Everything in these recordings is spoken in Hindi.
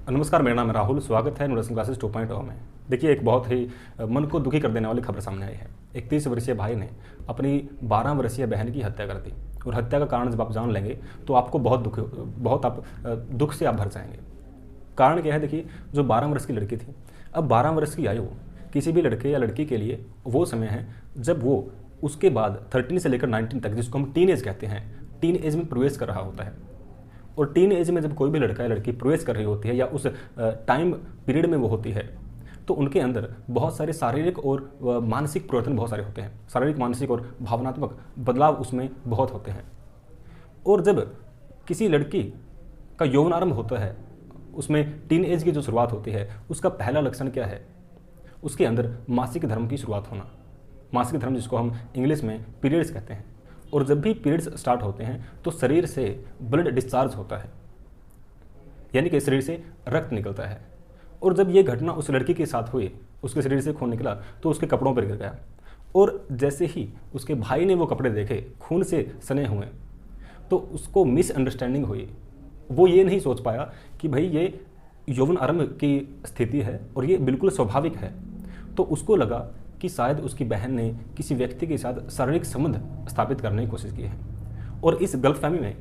नमस्कार, मेरा नाम है राहुल। स्वागत है नूडल्स क्लासेस 2.0 में। देखिए, एक बहुत ही मन को दुखी कर देने वाली खबर सामने आई है। एक 30 वर्षीय भाई ने अपनी 12 वर्षीय बहन की हत्या कर दी और हत्या का कारण जब आप जान लेंगे तो आपको बहुत दुख से आप भर जाएंगे। कारण क्या है? देखिए, जो 12 वर्ष की लड़की थी, अब 12 वर्ष की आयु किसी भी लड़के या लड़की के लिए वो समय है जब वो उसके बाद 13 से लेकर 19 तक, जिसको हम टीन एज कहते हैं, टीन एज में प्रवेश कर रहा होता है। और टीन एज में जब कोई भी लड़का या लड़की प्रवेश कर रही होती है या उस टाइम पीरियड में वो होती है, तो उनके अंदर बहुत सारे शारीरिक और मानसिक परिवर्तन बहुत सारे होते हैं। शारीरिक, मानसिक और भावनात्मक बदलाव उसमें बहुत होते हैं। और जब किसी लड़की का यौवनारंभ होता है, उसमें टीन एज की जो शुरुआत होती है, उसका पहला लक्षण क्या है? उसके अंदर मासिक धर्म की शुरुआत होना। मासिक धर्म, जिसको हम इंग्लिश में पीरियड्स कहते हैं। और जब भी पीरियड्स स्टार्ट होते हैं तो शरीर से ब्लड डिस्चार्ज होता है, यानी कि शरीर से रक्त निकलता है। और जब ये घटना उस लड़की के साथ हुई, उसके शरीर से खून निकला तो उसके कपड़ों पर गिर गया। और जैसे ही उसके भाई ने वो कपड़े देखे खून से सने हुए, तो उसको मिसअंडरस्टैंडिंग हुई। वो ये नहीं सोच पाया कि भाई ये यौवन आरंभ की स्थिति है और ये बिल्कुल स्वाभाविक है। तो उसको लगा कि शायद उसकी बहन ने किसी व्यक्ति के साथ शारीरिक संबंध स्थापित करने की कोशिश की है। और इस गलतफहमी में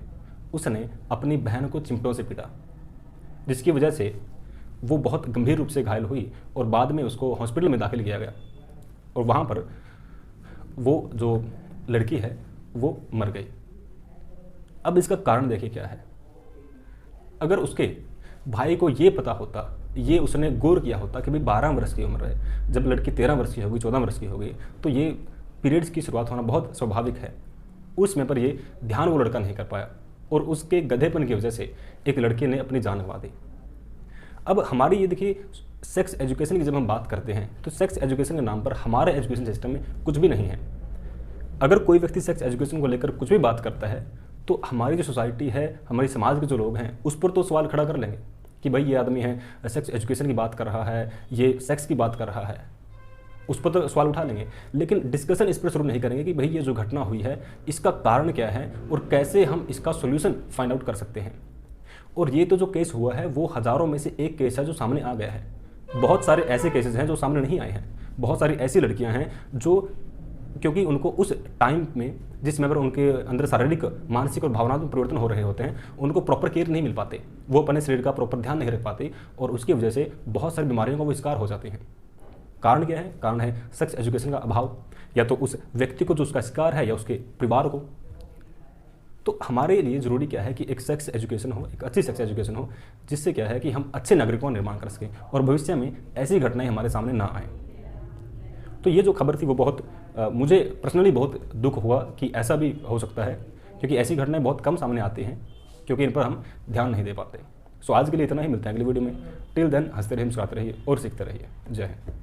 उसने अपनी बहन को चिमटों से पीटा, जिसकी वजह से वो बहुत गंभीर रूप से घायल हुई और बाद में उसको हॉस्पिटल में दाखिल किया गया। और वहाँ पर वो जो लड़की है वो मर गई। अब इसका कारण देखिए क्या है। अगर उसके भाई को ये पता होता, ये उसने गौर किया होता कि भाई 12 वर्ष की उम्र है, जब लड़की 13 वर्ष की होगी, 14 वर्ष की होगी, तो ये पीरियड्स की शुरुआत होना बहुत स्वाभाविक है। उस समय पर ये ध्यान वो लड़का नहीं कर पाया और उसके गधेपन की वजह से एक लड़के ने अपनी जान गंवा दी। अब हमारी ये देखिए, सेक्स एजुकेशन की जब हम बात करते हैं तो सेक्स एजुकेशन के नाम पर हमारे एजुकेशन सिस्टम में कुछ भी नहीं है। अगर कोई व्यक्ति सेक्स एजुकेशन को लेकर कुछ भी बात करता है तो हमारी जो सोसाइटी है, हमारी समाज के जो लोग हैं, उस पर तो सवाल खड़ा कर लेंगे कि भाई ये आदमी है सेक्स एजुकेशन की बात कर रहा है, ये सेक्स की बात कर रहा है, उस पर तो सवाल उठा लेंगे। लेकिन डिस्कशन इस पर शुरू नहीं करेंगे कि भाई ये जो घटना हुई है इसका कारण क्या है और कैसे हम इसका सोल्यूशन फाइंड आउट कर सकते हैं। और ये तो जो केस हुआ है वो हज़ारों में से एक केस है जो सामने आ गया है। बहुत सारे ऐसे केसेस हैं जो सामने नहीं आए हैं। बहुत सारी ऐसी लड़कियां हैं जो, क्योंकि उनको उस टाइम में जिसमें अगर उनके अंदर शारीरिक, मानसिक और भावनात्मक परिवर्तन हो रहे होते हैं, उनको प्रॉपर केयर नहीं मिल पाते, वो अपने शरीर का प्रॉपर ध्यान नहीं रख पाते और उसकी वजह से बहुत सारी बीमारियों का वो शिकार हो जाते हैं। कारण क्या है? कारण है सेक्स एजुकेशन का अभाव, या तो उस व्यक्ति को जो उसका शिकार है या उसके परिवार को। तो हमारे लिए ज़रूरी क्या है कि एक सेक्स एजुकेशन हो, एक अच्छी सेक्स एजुकेशन हो, जिससे क्या है कि हम अच्छे नागरिकों का निर्माण कर सकें और भविष्य में ऐसी घटनाएं हमारे सामने ना आए। तो ये जो खबर थी वो बहुत मुझे पर्सनली बहुत दुख हुआ कि ऐसा भी हो सकता है, क्योंकि ऐसी घटनाएं बहुत कम सामने आती हैं, क्योंकि इन पर हम ध्यान नहीं दे पाते। सो आज के लिए इतना ही, मिलते हैं अगली वीडियो में। टिल देन हंसते रहिए, मुस्कुराते रहिए और सीखते रहिए। जय हिंद।